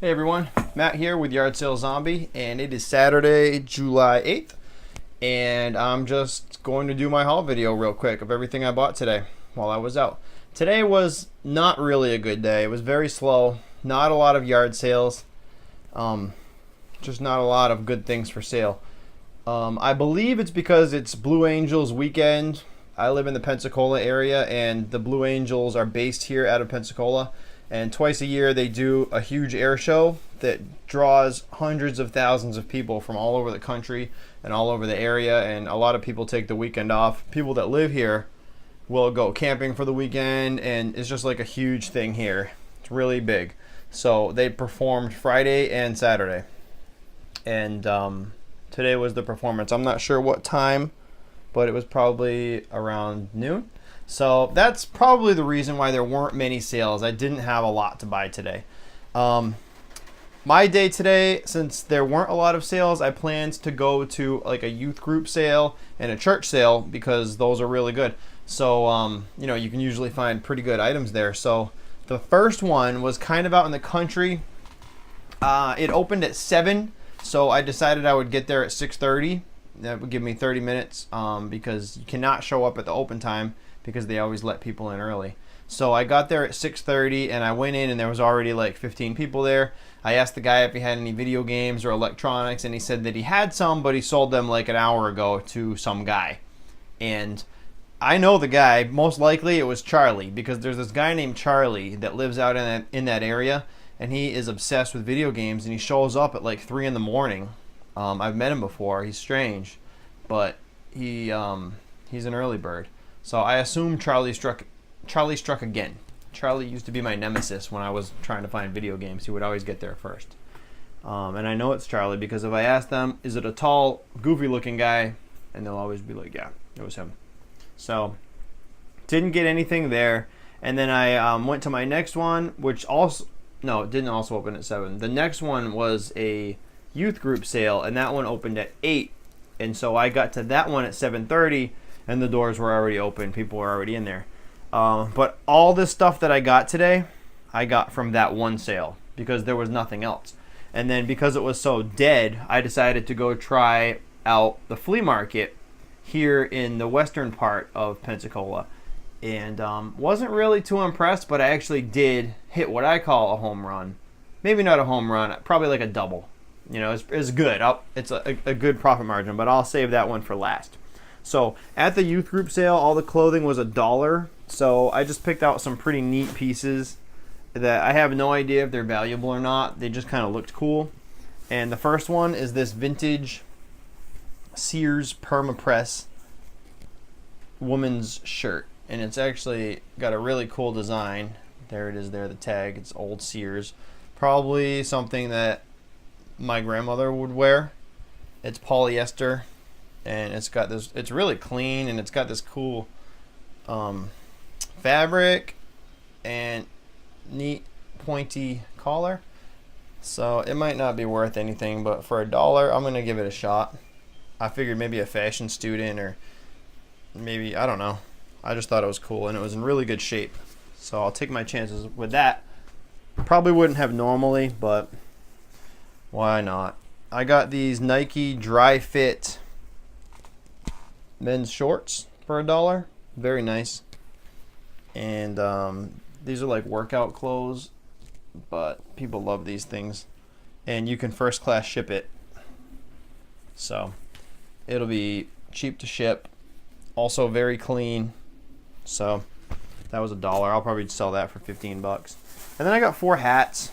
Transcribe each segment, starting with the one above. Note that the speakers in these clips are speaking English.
Hey everyone, Matt here with Yard Sale Zombie, and it is Saturday, July 8th, and I'm just going to do my haul video real quick of everything I bought today while I was out. Today was not really a good day. It was very slow, not a lot of yard sales, just not a lot of good things for sale. I believe it's because it's Blue Angels weekend. I live in the Pensacola area, and the Blue Angels are based here out of Pensacola. And twice a year they do a huge air show that draws hundreds of thousands of people from all over the country and all over the area. And a lot of people take the weekend off. People that live here will go camping for the weekend, and it's just like a huge thing here. It's really big. So they performed Friday and Saturday. And today was the performance. I'm not sure what time, but it was probably around noon. So that's probably the reason why there weren't many sales. I didn't have a lot to buy today. My day today, since there weren't a lot of sales, I planned to go to like a youth group sale and a church sale because those are really good. So, you can usually find pretty good items there. So the first one was kind of out in the country. It opened at 7, so I decided I would get there at 6:30. That would give me 30 minutes because you cannot show up at the open time, because they always let people in early. So I got there at 6:30 and I went in and there was already like 15 people there. I asked the guy if he had any video games or electronics, and he said that he had some, but he sold them like an hour ago to some guy. And I know the guy. Most likely it was Charlie, because there's this guy named Charlie that lives out in that area, and he is obsessed with video games, and he shows up at like 3 in the morning. I've met him before. He's strange, but he's an early bird. So I assume Charlie struck again. Charlie used to be my nemesis when I was trying to find video games. He would always get there first. And I know it's Charlie because if I ask them, is it a tall, goofy-looking guy? And they'll always be like, yeah, it was him. So didn't get anything there. And then I went to my next one, which also, no, it didn't also open at 7. The next one was a youth group sale, and that one opened at 8. And so I got to that one at 7:30. And the doors were already open. People were already in there. But all this stuff that I got today, I got from that one sale because there was nothing else. And then because it was so dead, I decided to go try out the flea market here in the western part of Pensacola. And wasn't really too impressed, but I actually did hit what I call a home run. Maybe not a home run, probably like a double. It's good. It's a good profit margin, but I'll save that one for last. So at the youth group sale, all the clothing was $1. So I just picked out some pretty neat pieces that I have no idea if they're valuable or not. They just kind of looked cool. And the first one is this vintage Sears Permapress woman's shirt. And it's actually got a really cool design. There it is there, the tag. It's old Sears. Probably something that my grandmother would wear. It's polyester. And it's got this, it's really clean, and it's got this cool fabric and neat pointy collar. So it might not be worth anything, but for $1, I'm going to give it a shot. I figured maybe a fashion student, or maybe, I don't know. I just thought it was cool, and it was in really good shape. So I'll take my chances with that. Probably wouldn't have normally, but why not? I got these Nike Dry Fit men's shorts for $1. Very nice. And these are like workout clothes, but people love these things, and you can first class ship it, so it'll be cheap to ship, also very clean. So that was $1. I'll probably sell that for 15 bucks. And then I got 4 hats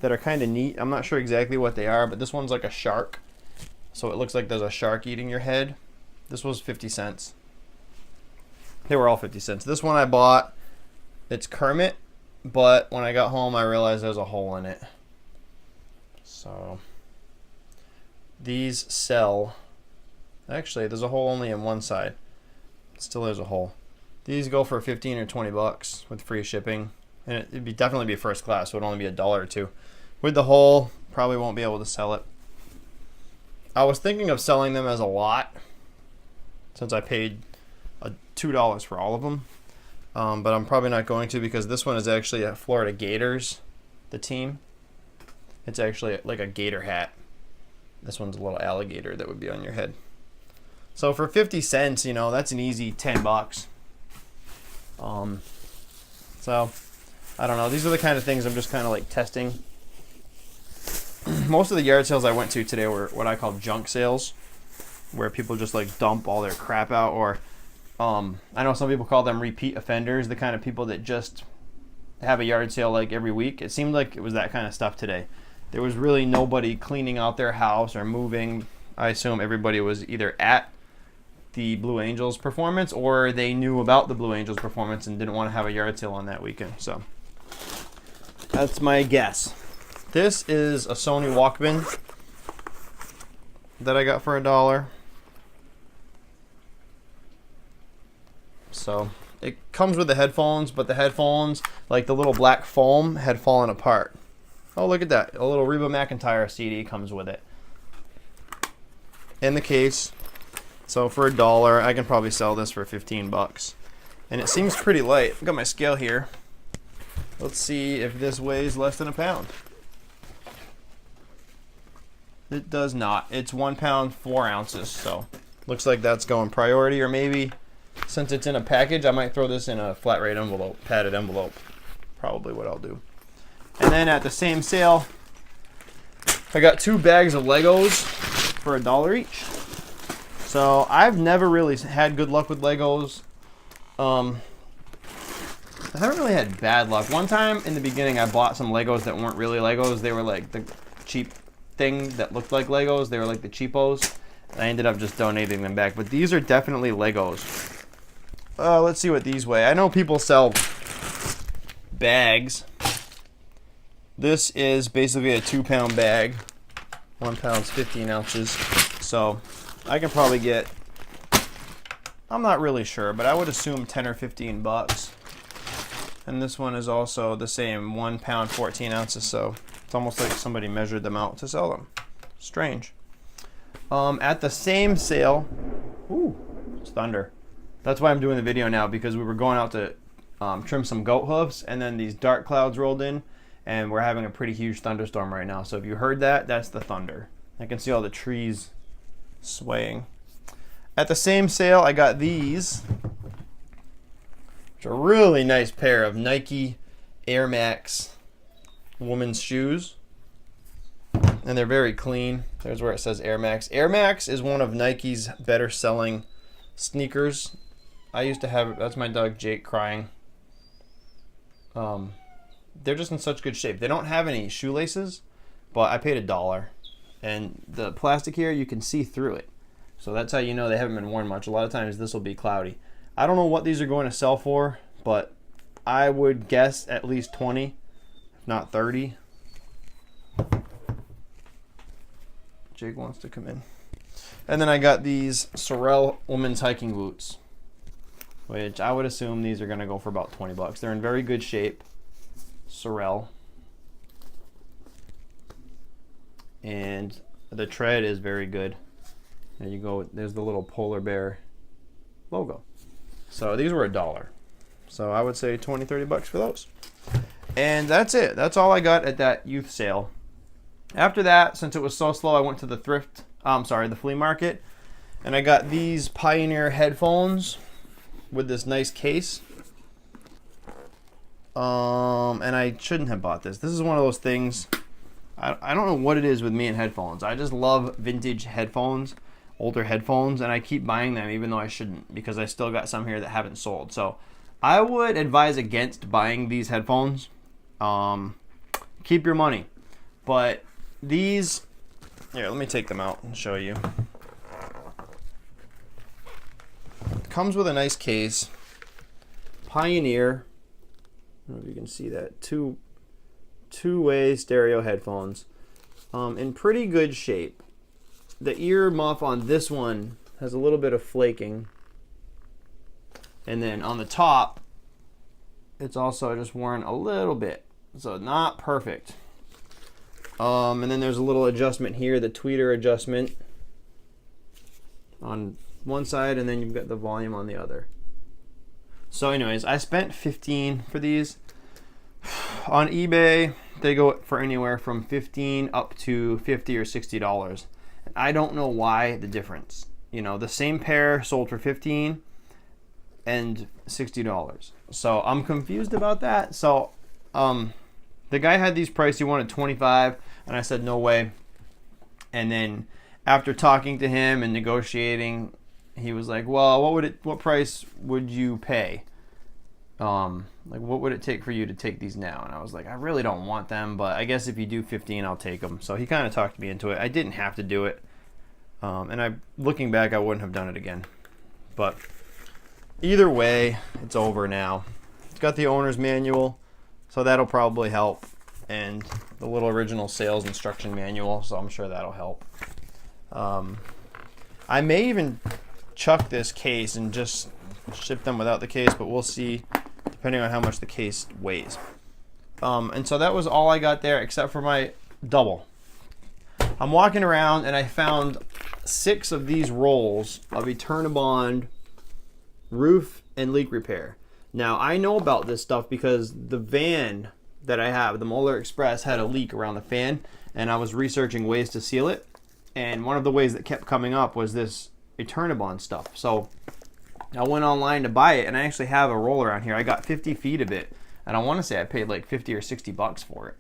that are kind of neat. I'm not sure exactly what they are, but this one's like a shark, so it looks like there's a shark eating your head. This was 50 cents. They were all 50 cents. This one I bought, it's Kermit, but when I got home I realized there's a hole in it. So these sell, actually there's a hole only in one side. Still there's a hole. These go for 15 or 20 bucks with free shipping. And it'd definitely be first class, so it'd only be $1 or $2. With the hole, probably won't be able to sell it. I was thinking of selling them as a lot, since I paid $2 for all of them. But I'm probably not going to, because this one is actually at Florida Gators, the team. It's actually like a gator hat. This one's a little alligator that would be on your head. So for 50 cents, you know, that's an easy 10 bucks. So I don't know. These are the kind of things I'm just kind of like testing. Most of the yard sales I went to today were what I call junk sales, where people just like dump all their crap out, or I know some people call them repeat offenders, the kind of people that just have a yard sale like every week. It seemed like it was that kind of stuff today. There was really nobody cleaning out their house or moving. I assume everybody was either at the Blue Angels performance or they knew about the Blue Angels performance and didn't want to have a yard sale on that weekend. So that's my guess. This is a Sony Walkman that I got for $1. So it comes with the headphones, but the headphones, like the little black foam, had fallen apart. Oh, look at that. A little Reba McEntire CD comes with it in the case. So for $1, I can probably sell this for 15 bucks. And it seems pretty light. I've got my scale here. Let's see if this weighs less than a pound. It does not. It's 1 pound, 4 ounces. So looks like that's going priority, or maybe since it's in a package, I might throw this in a flat rate envelope, padded envelope. Probably what I'll do. And then at the same sale, I got 2 bags of Legos for $1 each. So I've never really had good luck with Legos. I haven't really had bad luck. One time in the beginning, I bought some Legos that weren't really Legos. They were like the cheap thing that looked like Legos. They were like the cheapos. I ended up just donating them back. But these are definitely Legos. Let's see what these weigh. I know people sell bags. This is basically a 2 pound bag. 1 pound's 15 ounces. So I can probably get, I'm not really sure, but I would assume 10 or 15 bucks. And this one is also the same, 1 pound, 14 ounces. So it's almost like somebody measured them out to sell them. Strange. At the same sale, ooh, it's thunder. That's why I'm doing the video now, because we were going out to trim some goat hoofs, and then these dark clouds rolled in, and we're having a pretty huge thunderstorm right now. So if you heard that, that's the thunder. I can see all the trees swaying. At the same sale, I got these, which are a really nice pair of Nike Air Max women's shoes. And they're very clean. There's where it says Air Max. Air Max is one of Nike's better selling sneakers. I used to have, that's my dog Jake crying. They're just in such good shape. They don't have any shoelaces, but I paid $1. And the plastic here, you can see through it. So that's how you know they haven't been worn much. A lot of times this will be cloudy. I don't know what these are going to sell for, but I would guess at least 20, if not 30. Jake wants to come in. And then I got these Sorel women's hiking boots, which I would assume these are going to go for about 20 bucks. They're in very good shape. Sorel. And the tread is very good. There you go. There's the little polar bear logo. So these were $1. So I would say 20, 30 bucks for those. And that's it. That's all I got at that youth sale. After that, since it was so slow, I went to the the flea market, and I got these Pioneer headphones with this nice case. And I shouldn't have bought this. This is one of those things, I don't know what it is with me and headphones. I just love vintage headphones, older headphones, and I keep buying them even though I shouldn't, because I still got some here that haven't sold. So I would advise against buying these headphones. Keep your money. But these, here, let me take them out and show you. It comes with a nice case. Pioneer, I don't know if you can see that, two-way stereo headphones, in pretty good shape. The ear muff on this one has a little bit of flaking, and then on the top it's also just worn a little bit, so not perfect. And then there's a little adjustment here, the tweeter adjustment on one side, and then you've got the volume on the other. So anyways, I spent $15 for these on eBay. they go for anywhere from $15 up to $50 or $60. And I don't know why the difference. You know, the same pair sold for $15 and $60. So I'm confused about that. So the guy had these priced. He wanted $25, and I said no way. And then after talking to him and negotiating, he was like, well, what price would you pay? Like, what would it take for you to take these now? And I was like, I really don't want them, but I guess if you do 15, I'll take them. So he kind of talked me into it. I didn't have to do it. And looking back, I wouldn't have done it again. But either way, it's over now. It's got the owner's manual, so that'll probably help. And the little original sales instruction manual, so I'm sure that'll help. I may even chuck this case and just ship them without the case, but we'll see depending on how much the case weighs. And so that was all I got there except for my double. I'm walking around and I found 6 of these rolls of Eternabond roof and leak repair. Now I know about this stuff because the van that I have, the Molar Express, had a leak around the fan, and I was researching ways to seal it, and one of the ways that kept coming up was this Eternabond stuff. So I went online to buy it, and I actually have a roll around here. I got 50 feet of it, and I want to say I paid like 50 or 60 bucks for it.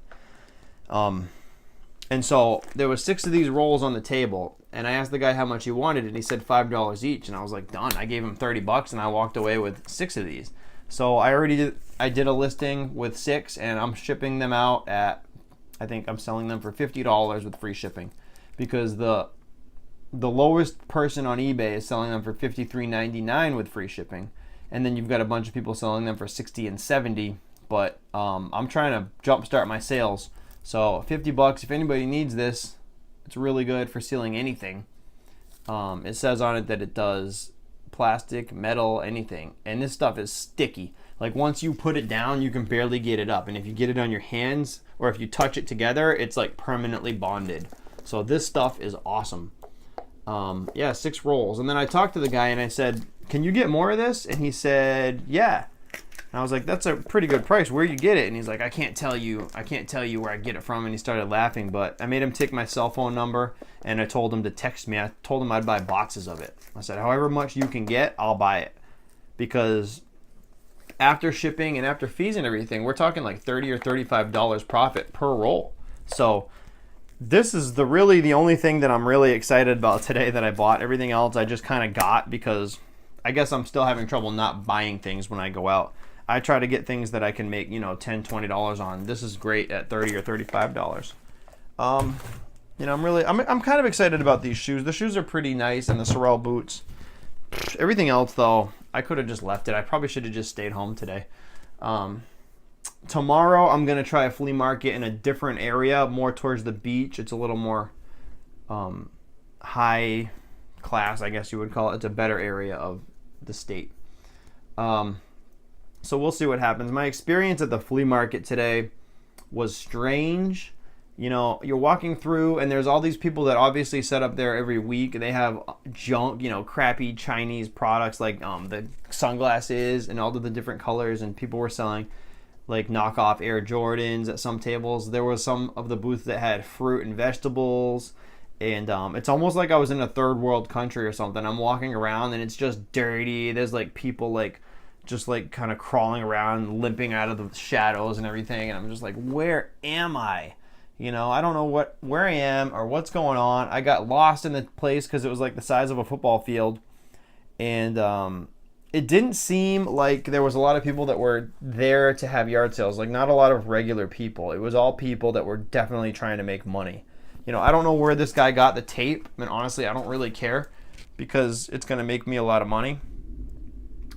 And so there was 6 of these rolls on the table, and I asked the guy how much he wanted, and he said $5 each, and I was like, done. I gave him 30 bucks, and I walked away with 6 of these. So I did a listing with 6, and I'm shipping them out at, I think I'm selling them for $50 with free shipping, because the lowest person on eBay is selling them for $53.99 with free shipping, and then you've got a bunch of people selling them for $60 and $70. But I'm trying to jumpstart my sales, so 50 bucks. If anybody needs this, it's really good for sealing anything. It says on it that it does plastic, metal, anything, and this stuff is sticky. Like, once you put it down, you can barely get it up, and if you get it on your hands or if you touch it together, it's like permanently bonded. So this stuff is awesome. Yeah, 6 rolls. And then I talked to the guy and I said, can you get more of this? And he said, yeah. And I was like, that's a pretty good price. Where you get it? And he's like, I can't tell you where I get it from. And he started laughing, but I made him take my cell phone number and I told him to text me. I told him I'd buy boxes of it. I said, however much you can get, I'll buy it. Because after shipping and after fees and everything, we're talking like $30 or $35 profit per roll. So this is really the only thing that I'm really excited about today that I bought. Everything else I just kind of got because I guess I'm still having trouble not buying things when I go out. I try to get things that I can make, $10, $20 on. This is great at $30 or $35. I'm kind of excited about these shoes. The shoes are pretty nice, and the Sorel boots. Everything else, though, I could have just left it. I probably should have just stayed home today. Tomorrow, I'm going to try a flea market in a different area, more towards the beach. It's a little more high class, I guess you would call it. It's a better area of the state. So we'll see what happens. My experience at the flea market today was strange. You're walking through and there's all these people that obviously set up there every week. They have junk, crappy Chinese products like the sunglasses and all of the different colors, and people were selling like knockoff Air Jordans at some tables. There was some of the booths that had fruit and vegetables, and it's almost like I was in a third world country or something. I'm walking around and it's just dirty. There's like people just kind of crawling around, limping out of the shadows and everything, and I'm just like, where am I? I don't know where I am or what's going on. I got lost in the place because it was like the size of a football field, and it didn't seem like there was a lot of people that were there to have yard sales. Like, not a lot of regular people. It was all people that were definitely trying to make money. I don't know where this guy got the tape. I mean, honestly, I don't really care because it's going to make me a lot of money.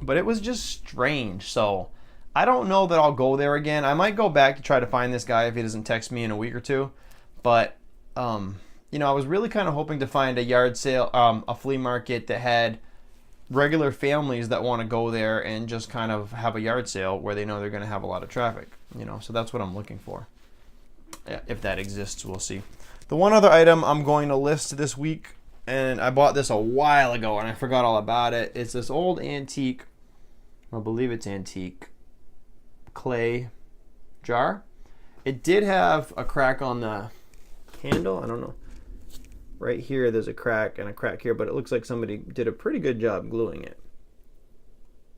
But it was just strange. So I don't know that I'll go there again. I might go back to try to find this guy if he doesn't text me in a week or two. But, I was really kind of hoping to find a yard sale, a flea market that had regular families that want to go there and just kind of have a yard sale where they know they're going to have a lot of traffic. So that's what I'm looking for. If that exists, we'll see. The one other item I'm going to list this week, and I bought this a while ago and I forgot all about it. It's this old antique, I believe it's antique, clay jar. It did have a crack on the handle. I don't know. Right here, there's a crack and a crack here, but it looks like somebody did a pretty good job gluing it.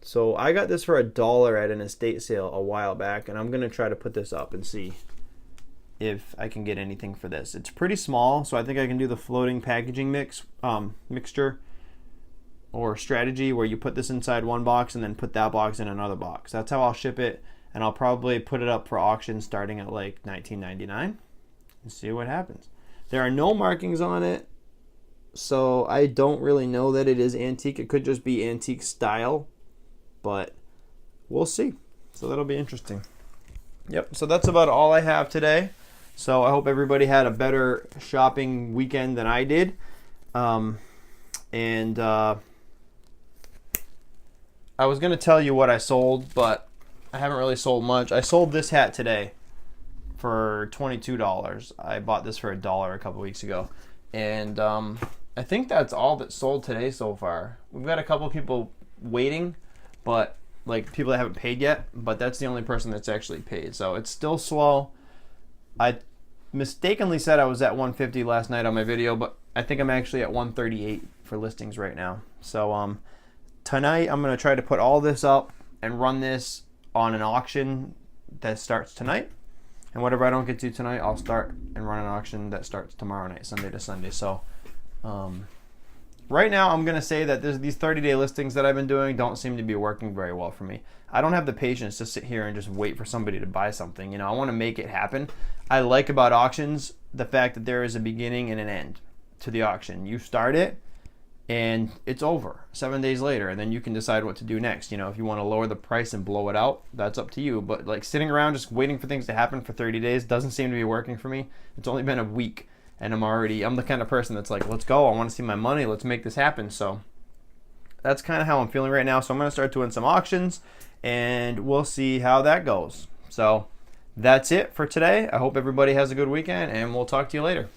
So I got this for $1 at an estate sale a while back, and I'm gonna try to put this up and see if I can get anything for this. It's pretty small, so I think I can do the floating packaging mixture or strategy where you put this inside one box and then put that box in another box. That's how I'll ship it, and I'll probably put it up for auction starting at like $19.99 and see what happens. There are no markings on it, so I don't really know that it is antique. It could just be antique style, but we'll see. So that'll be interesting. Yep, so that's about all I have today. So I hope everybody had a better shopping weekend than I did. I was going to tell you what I sold, but I haven't really sold much. I sold this hat today for $22. I bought this for $1 a couple weeks ago. And I think that's all that's sold today so far. We've got a couple people waiting, but like people that haven't paid yet, but that's the only person that's actually paid. So it's still slow. I mistakenly said I was at 150 last night on my video, but I think I'm actually at 138 for listings right now. So tonight I'm going to try to put all this up and run this on an auction that starts tonight. And whatever I don't get to tonight, I'll start and run an auction that starts tomorrow night, Sunday to Sunday. So right now I'm going to say that these 30-day listings that I've been doing don't seem to be working very well for me. I don't have the patience to sit here and just wait for somebody to buy something. You know, I want to make it happen. I like about auctions the fact that there is a beginning and an end to the auction. You start it and it's over 7 days later, and then you can decide what to do next. You know, if you want to lower the price and blow it out, that's up to you. But like sitting around just waiting for things to happen for 30 days doesn't seem to be working for me. It's only been a week, and I'm the kind of person that's like, let's go. I want to see my money. Let's make this happen. So that's kind of how I'm feeling right now. So I'm going to start doing some auctions, and we'll see how that goes. So that's it for today. I hope everybody has a good weekend, and we'll talk to you later.